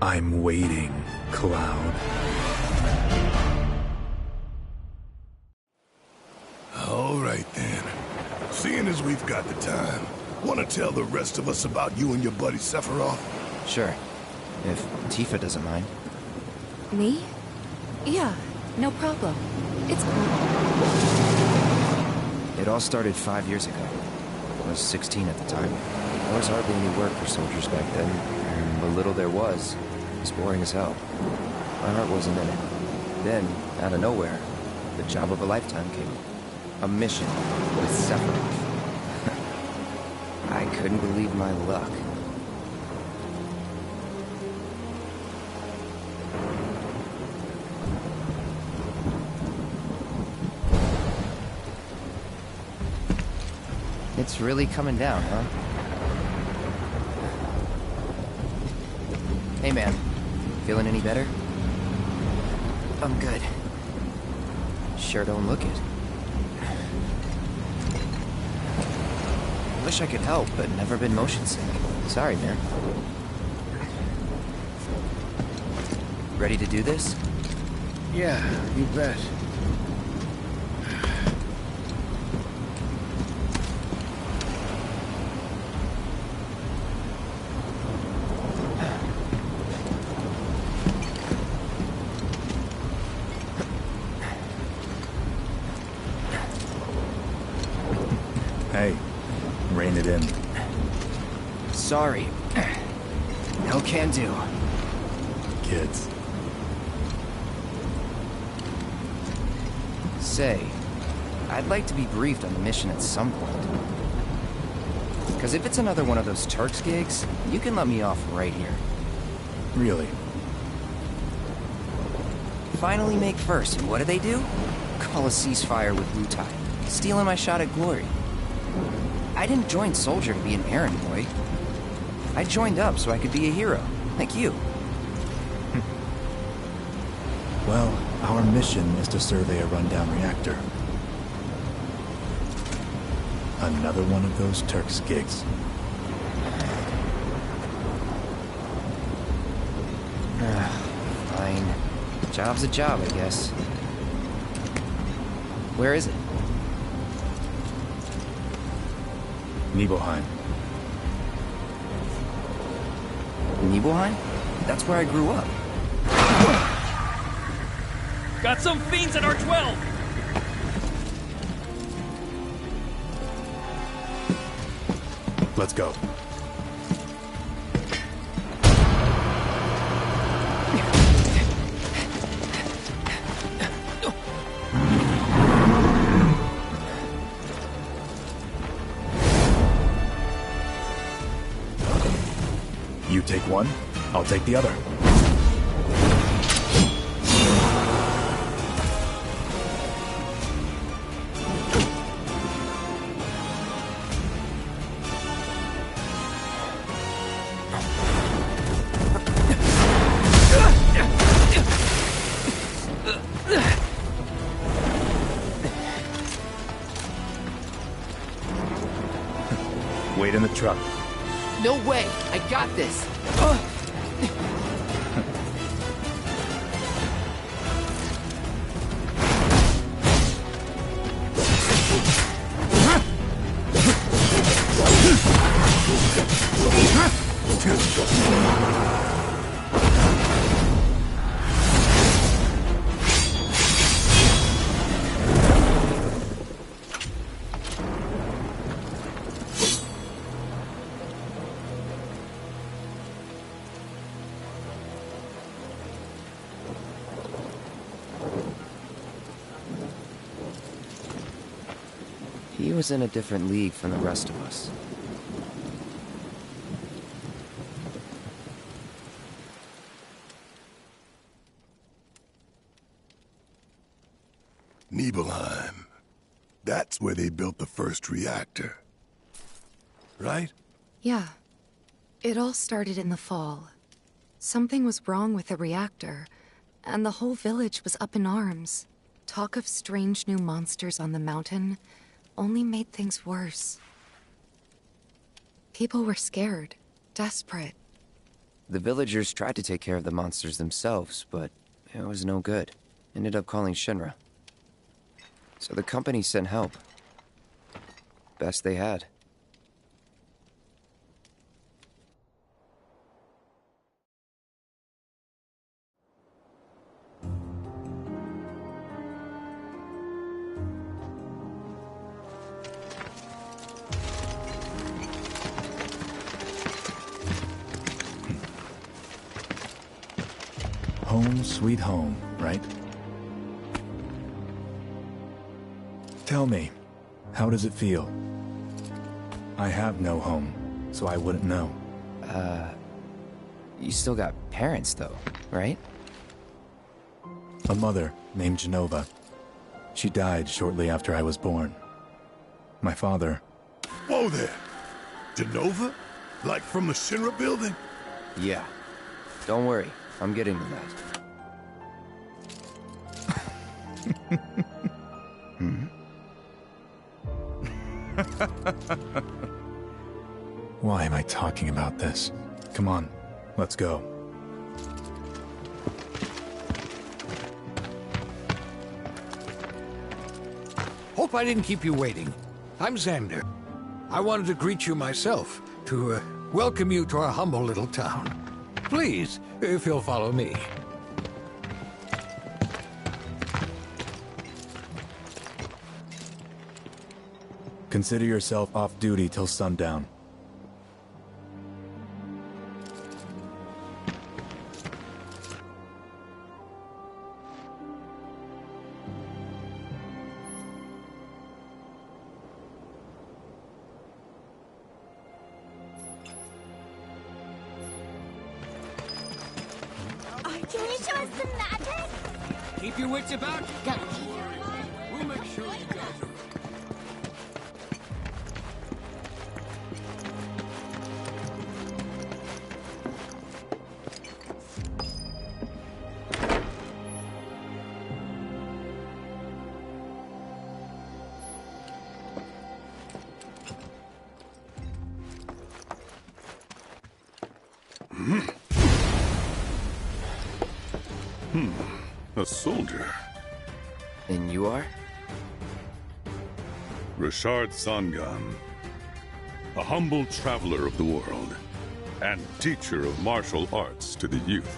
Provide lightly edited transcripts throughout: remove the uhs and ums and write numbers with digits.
I'm waiting, Cloud. All right then. Seeing as we've got the time, want to tell the rest of us about you and your buddy Sephiroth? Sure. If Tifa doesn't mind. Me? Yeah, no problem. It's cool. It all started 5 years ago. I was 16 at the time. There was hardly any work for soldiers back then, and the little there was boring as hell. My heart wasn't in it. Then, out of nowhere, the job of a lifetime came up. A mission with Sephiroth. I couldn't believe my luck. It's really coming down, huh? Hey, man. Feeling any better? I'm good. Sure don't look it. Wish I could help, but never been motion sick. Sorry, man. Ready to do this? Yeah, you bet. Hey, rein it in. Sorry. No can do. Kids. Say, I'd like to be briefed on the mission at some point. Because if it's another one of those Turks gigs, you can let me off right here. Really? Finally make first, and what do they do? Call a ceasefire with Wutai, stealing my shot at glory. I didn't join Soldier to be an errand boy. I joined up so I could be a hero, like you. Well, our mission is to survey a rundown reactor. Another one of those Turks gigs. Fine. Job's a job, I guess. Where is it? Nibelheim. Nibelheim? That's where I grew up. Got some fiends at R12! Let's go. You take one, I'll take the other. Wait in the truck. No way! I got this! He was in a different league from the rest of us. Nibelheim. That's where they built the first reactor. Right? Yeah. It all started in the fall. Something was wrong with the reactor, and the whole village was up in arms. Talk of strange new monsters on the mountain only made things worse. People were scared, desperate. The villagers tried to take care of the monsters themselves, but it was no good. Ended up calling Shinra. So the company sent help. Best they had. Home sweet home, right? Tell me, how does it feel? I have no home, so I wouldn't know. You still got parents, though, right? A mother named Genova. She died shortly after I was born. My father... Whoa there! Genova? Like from the Shinra building? Yeah. Don't worry, I'm getting to that. Why am I talking about this? Come on, let's go. Hope I didn't keep you waiting. I'm Xander. I wanted to greet you myself, to welcome you to our humble little town. Please, if you'll follow me. Consider yourself off duty till sundown. Can you show us some magic? Keep your wits about. Go. We'll make sure you guys are... A soldier. And you are? Richard Sangan. A humble traveler of the world, and teacher of martial arts to the youth.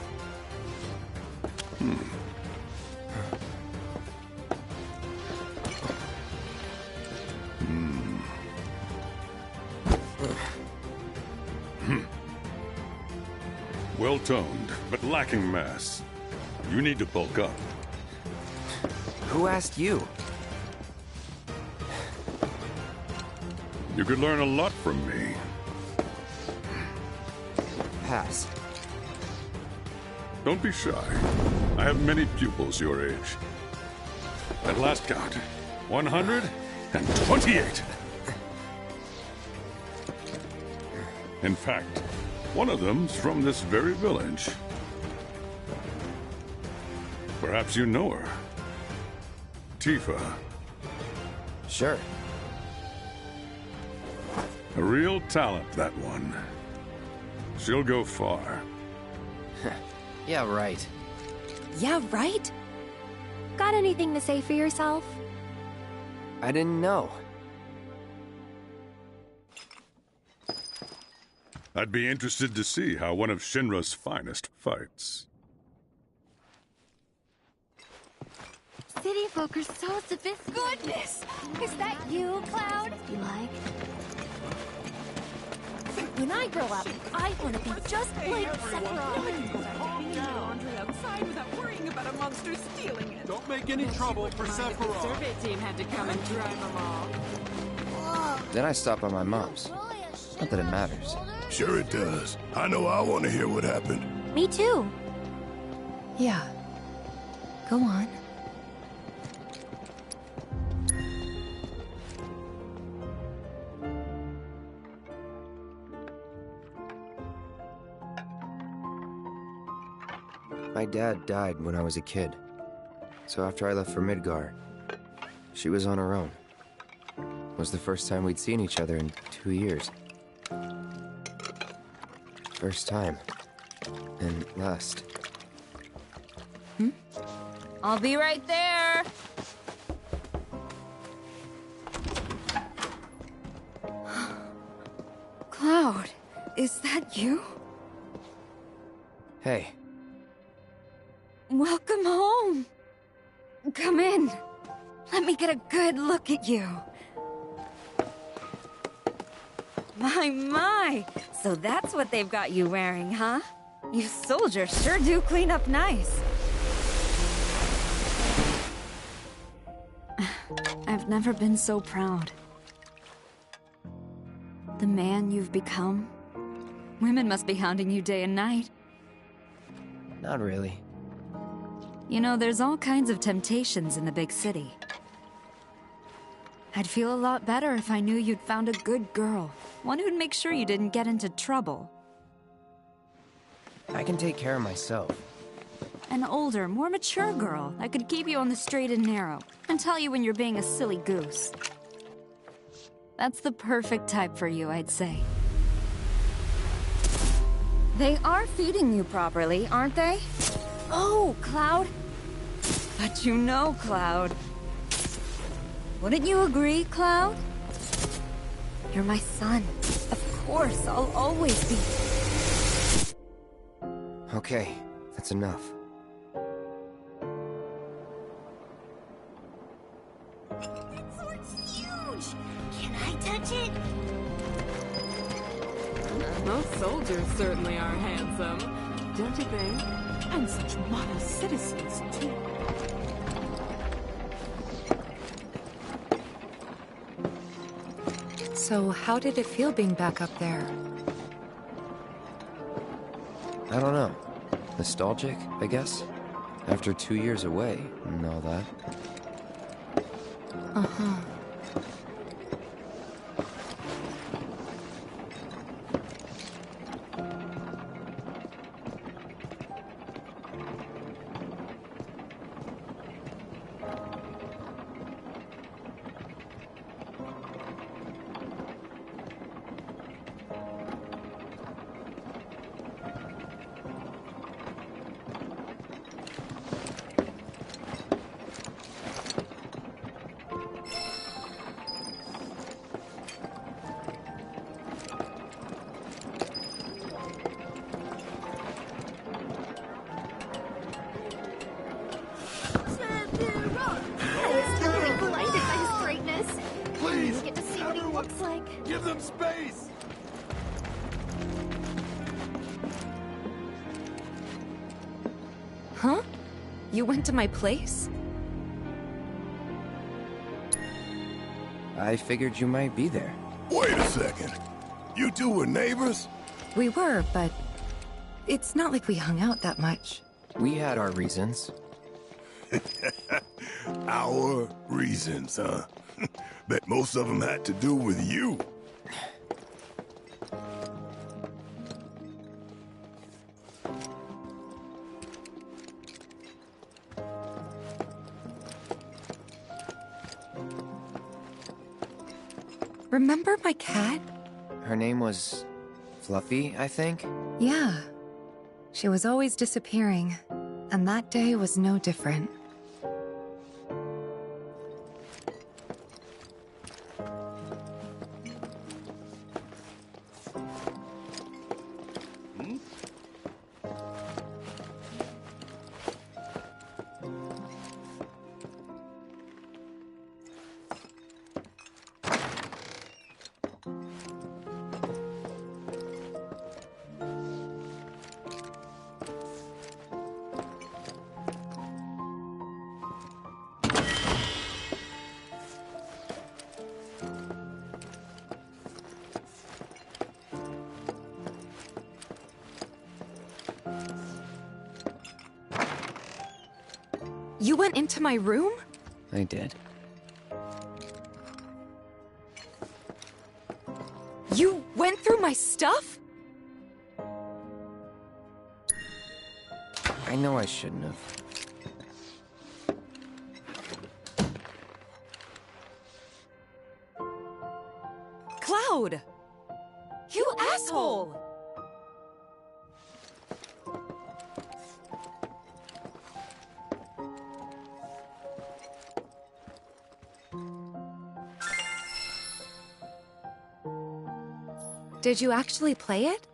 Well-toned, but lacking mass. You need to bulk up. Who asked you? You could learn a lot from me. Pass. Don't be shy. I have many pupils your age. At last count, 128. In fact, one of them's from this very village. Perhaps you know her. Tifa. Sure. A real talent, that one. She'll go far. Yeah, right. Yeah, right? Got anything to say for yourself? I didn't know. I'd be interested to see how one of Shinra's finest fights. City folk are so sophisticated. Goodness! Is that you, Cloud? You like? When I grow up, I want to be just like Sephiroth. Calm down. Andre outside without worrying about a monster stealing it. Don't make any trouble for Sephiroth. The survey team had to come and drive them all. Then I stopped by my mom's. Not that it matters. Sure it does. I know I want to hear what happened. Me too. Yeah. Go on. My dad died when I was a kid. So after I left for Midgar, she was on her own. It was the first time we'd seen each other in 2 years. First time. And last. I'll be right there. Cloud, is that you? Hey. Welcome home. Come in. Let me get a good look at you. My. So that's what they've got you wearing, huh? You soldiers sure do clean up nice. I've never been so proud. The man you've become. Women must be hounding you day and night. Not really. You know, there's all kinds of temptations in the big city. I'd feel a lot better if I knew you'd found a good girl. One who'd make sure you didn't get into trouble. I can take care of myself. An older, more mature girl that could keep you on the straight and narrow and tell you when you're being a silly goose. That's the perfect type for you, I'd say. They are feeding you properly, aren't they? Oh, Cloud. But you know, Cloud. Wouldn't you agree, Cloud? You're my son. Of course, I'll always be. Okay, that's enough. That sword's huge! Can I touch it? Those soldiers certainly are handsome, don't you think? And such model citizens, too. So, how did it feel being back up there? I don't know. Nostalgic, I guess? After 2 years away and all that. Uh-huh. Give them space! Huh? You went to my place? I figured you might be there. Wait a second. You two were neighbors? We were, but it's not like we hung out that much. We had our reasons. Our reasons, huh? Bet most of them had to do with you. Remember my cat? Her name was Fluffy, I think? Yeah. She was always disappearing, and that day was no different. You went into my room? I did. You went through my stuff? I know I shouldn't have. Cloud! You asshole! Did you actually play it?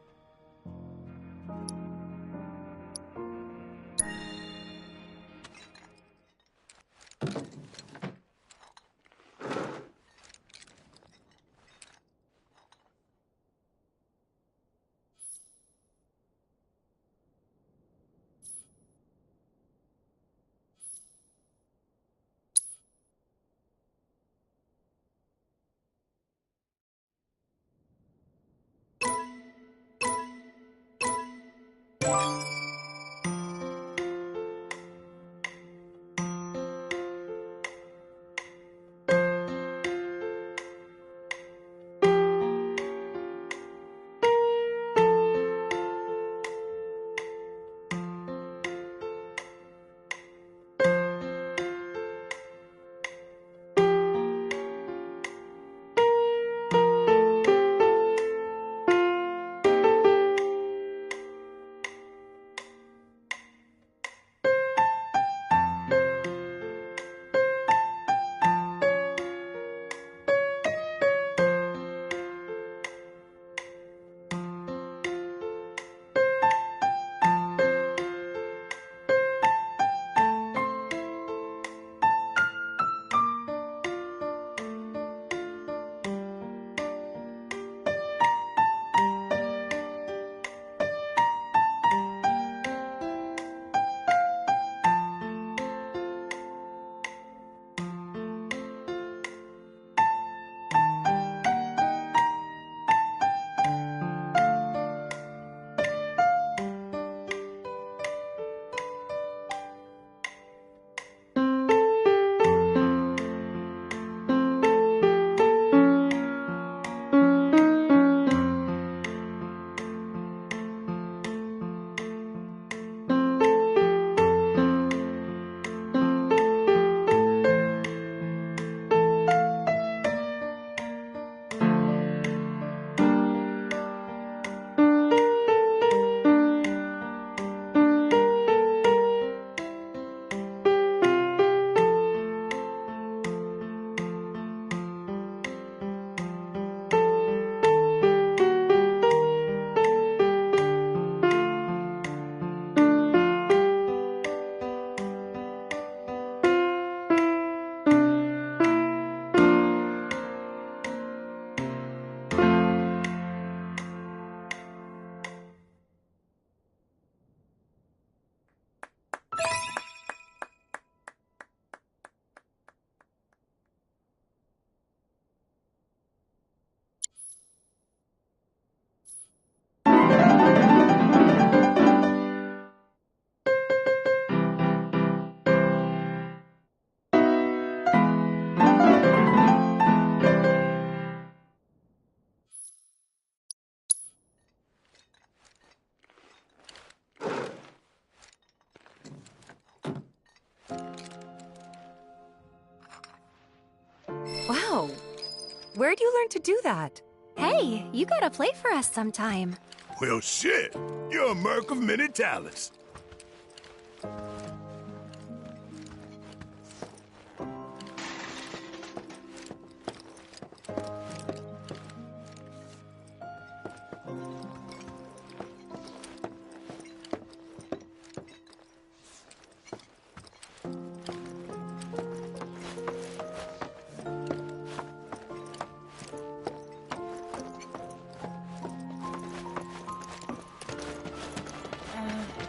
Where'd you learn to do that? Hey, you gotta play for us sometime. Well, shit. You're a merc of many talents.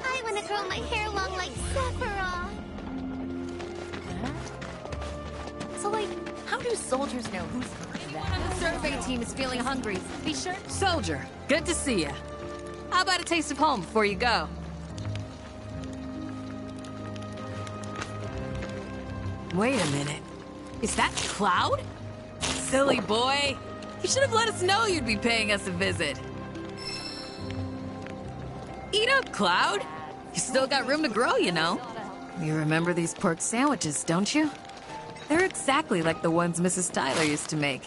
I wanna grow my hair long like Sephiroth. So, like, how do soldiers know who's The survey team is feeling hungry. Be sure. Soldier, good to see you. How about a taste of home before you go? Wait a minute. Is that Cloud? Silly boy. You should have let us know you'd be paying us a visit. Eat up, Cloud. You still got room to grow, you know. You remember these pork sandwiches, don't you? They're exactly like the ones Mrs. Tyler used to make.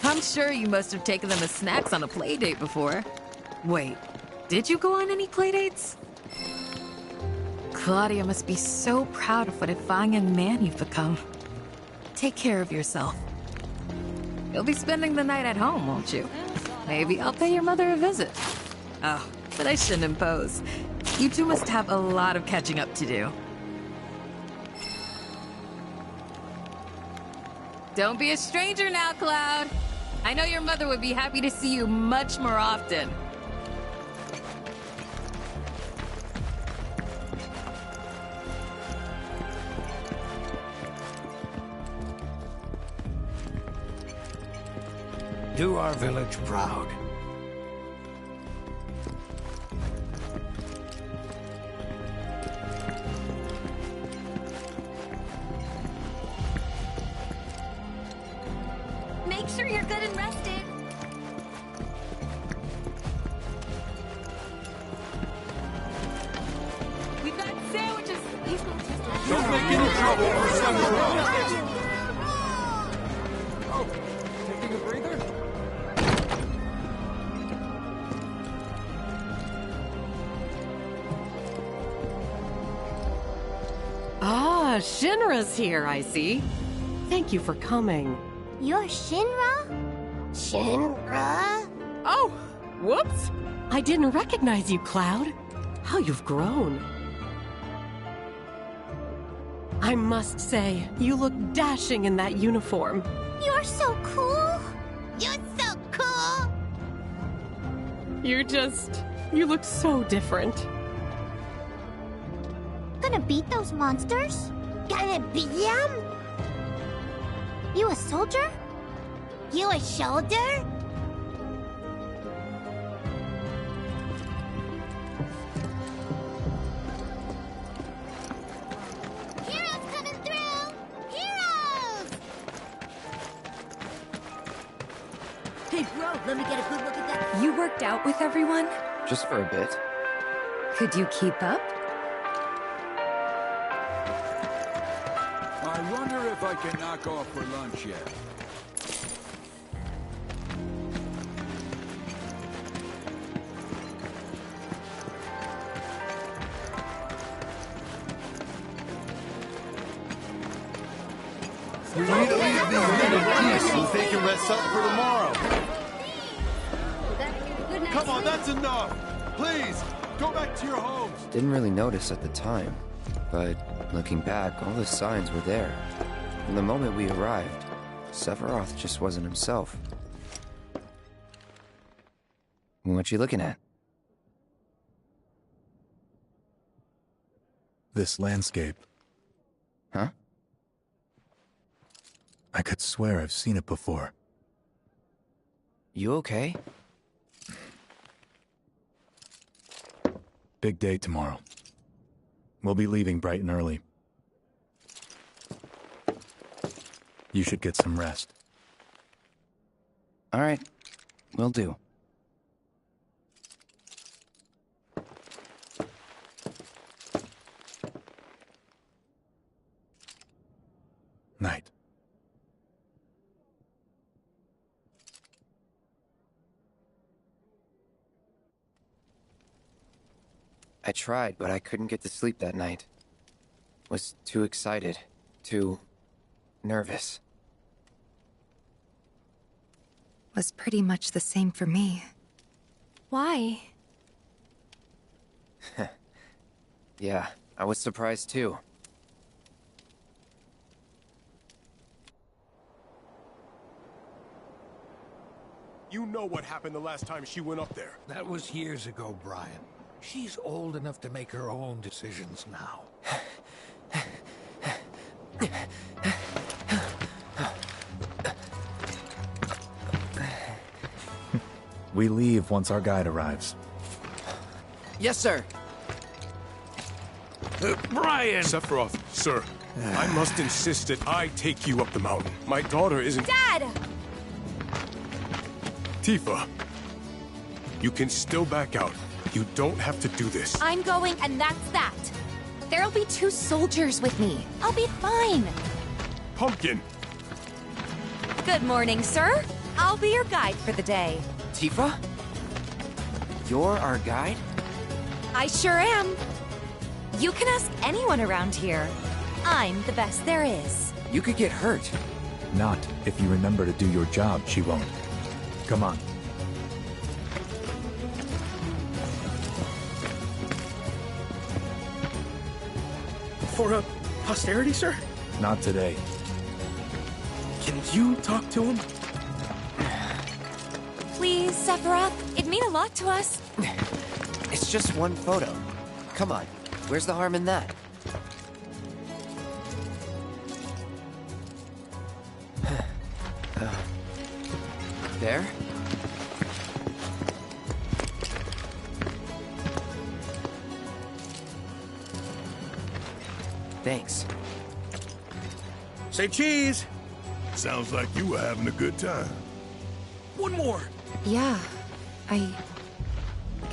I'm sure you must have taken them as snacks on a play date before. Wait, did you go on any play dates? Claudia must be so proud of what a fine young man you've become. Take care of yourself. You'll be spending the night at home, won't you? Maybe I'll pay your mother a visit. Oh, but I shouldn't impose. You two must have a lot of catching up to do. Don't be a stranger now, Cloud. I know your mother would be happy to see you much more often. Do our village proud. Make sure you're good and rested. We've got sandwiches. Don't make any trouble for Sephiroth. Oh, taking a breather? Ah, Shinra's here, I see. Thank you for coming. You're Shinra? Shinra? Oh, whoops. I didn't recognize you, Cloud. How you've grown. I must say, you look dashing in that uniform. You're so cool. You're so cool. You look so different. Gonna beat those monsters? Gonna beat them? You a soldier? You a shoulder? Heroes coming through! Heroes! Hey, bro, let me get a good look at that. You worked out with everyone? Just for a bit. Could you keep up? I wonder if I can knock off for lunch yet. We need to leave these men in peace so they can rest up for tomorrow. Come on, that's enough. Please, go back to your homes. Didn't really notice at the time, but looking back, all the signs were there. From the moment we arrived, Sephiroth just wasn't himself. What you looking at? This landscape. Huh? I could swear I've seen it before. You okay? Big day tomorrow. We'll be leaving bright and early. You should get some rest. All right, will do. Night. I tried, but I couldn't get to sleep that night. Was too excited, too nervous. Was pretty much the same for me. Why? Yeah, I was surprised too. You know what happened the last time she went up there. That was years ago, Brian. She's old enough to make her own decisions now. We leave once our guide arrives. Yes, sir. Brian! Sephiroth, sir, I must insist that I take you up the mountain. My daughter isn't— Dad! Tifa, you can still back out. You don't have to do this. I'm going, and that's that. There'll be 2 soldiers with me. I'll be fine. Pumpkin! Good morning, sir. I'll be your guide for the day. Tifa? You're our guide? I sure am. You can ask anyone around here. I'm the best there is. You could get hurt. Not if you remember to do your job, she won't. Come on. For posterity, sir? Not today. Can you talk to him? Please, Sephiroth. It'd mean a lot to us. It's just one photo. Come on, where's the harm in that? There? Thanks. Say cheese! Sounds like you were having a good time. One more! Yeah, I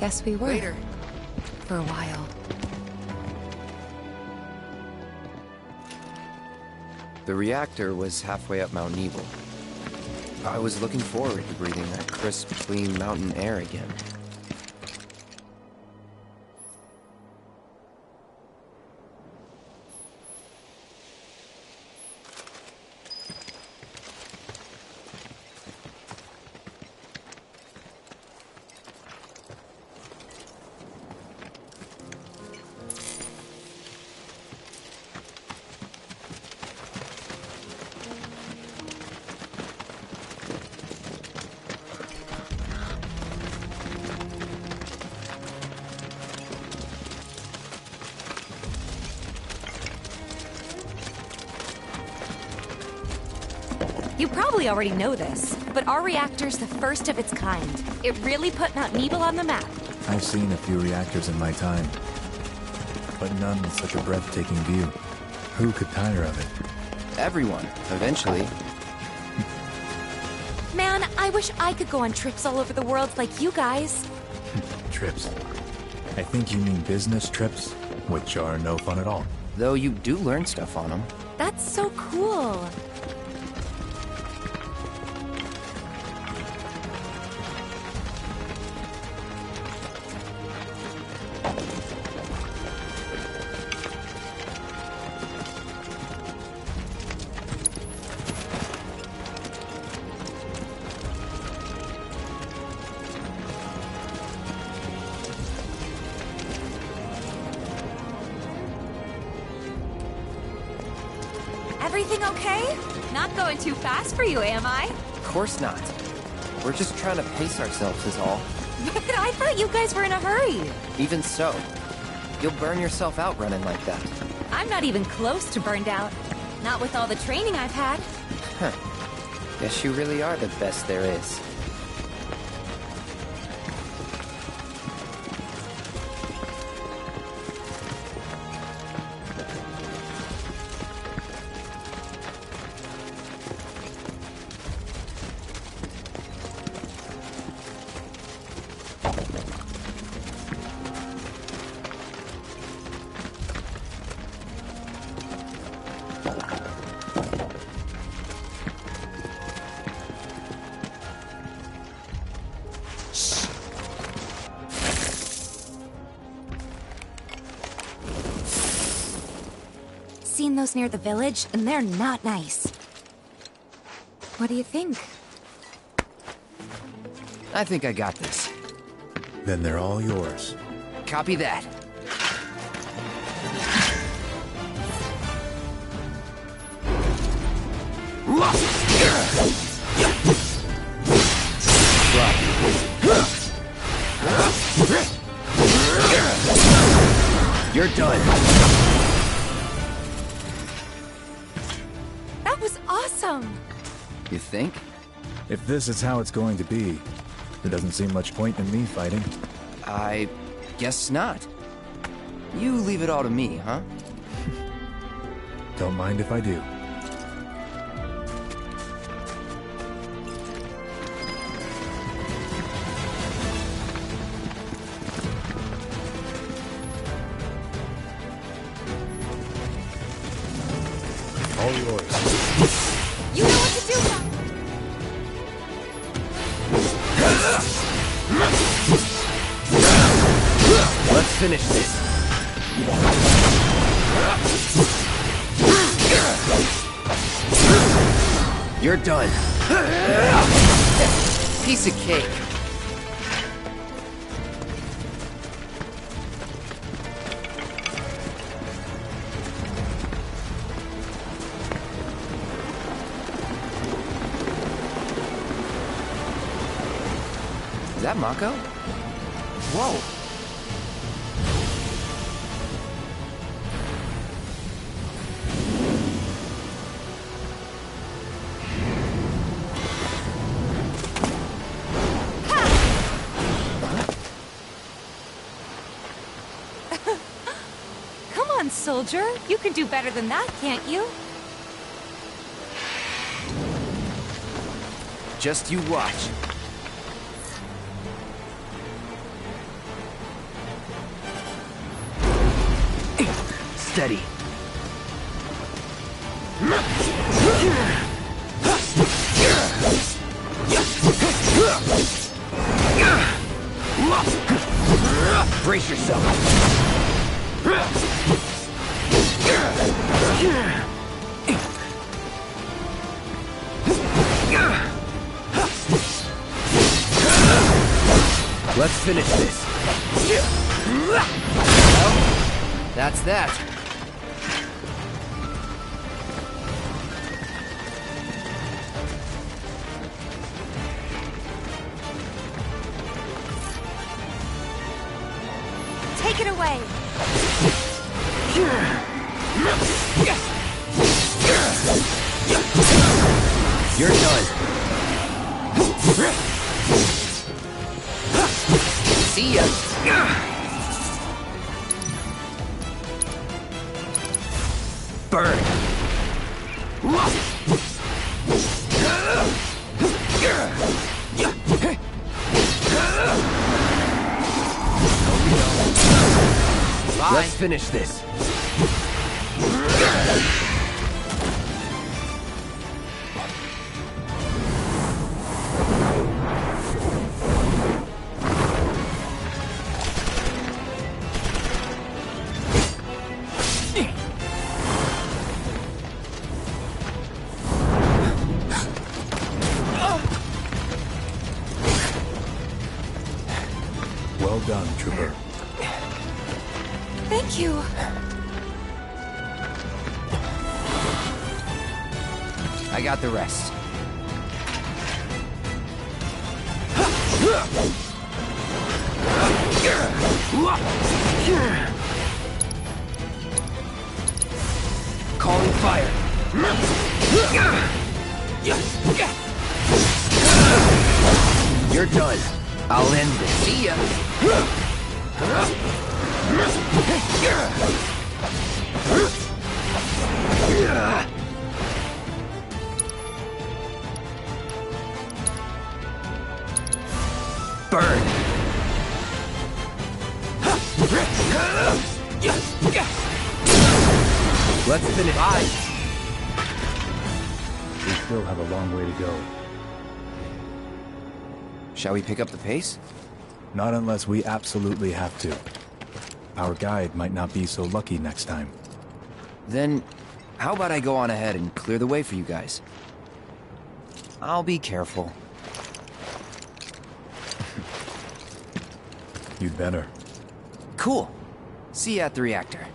guess we were. Later. For a while. The reactor was halfway up Mount Nebel. I was looking forward to breathing that crisp, clean mountain air again. You probably already know this, but our reactor's the first of its kind. It really put Mount Nebel on the map. I've seen a few reactors in my time, but none with such a breathtaking view. Who could tire of it? Everyone, eventually. Man, I wish I could go on trips all over the world like you guys. Trips. I think you mean business trips, which are no fun at all. Though you do learn stuff on them. That's so cool. Everything okay? Not going too fast for you, am I? Of course not. We're just trying to pace ourselves is all. But I thought you guys were in a hurry. Even so, you'll burn yourself out running like that. I'm not even close to burned out. Not with all the training I've had. Huh. Guess you really are the best there is. seen those near the village, and they're not nice. What do you think? I think I got this. Then they're all yours. Copy that. You're done. That was awesome! You think? If this is how it's going to be, there doesn't seem much point in me fighting. I guess not. You leave it all to me, huh? Don't mind if I do. All yours. You know what to do now! Let's finish this. You're done. Piece of cake. Is that Mako? Whoa. Come on, soldier. You can do better than that, can't you? Just you watch. Steady. Brace yourself. Let's finish this. Well, that's that. Take it away! You're done. See ya. Burn. Bye. Let's finish this. Well done, Trooper. Thank you. I got the rest. Calling fire. You're done. I'll end this. See ya. Burn. Let's finish. Bye. We still have a long way to go. Shall we pick up the pace? Not unless we absolutely have to. Our guide might not be so lucky next time. Then, How about I go on ahead and clear the way for you guys? I'll be careful. You'd better. Cool. See you at the reactor.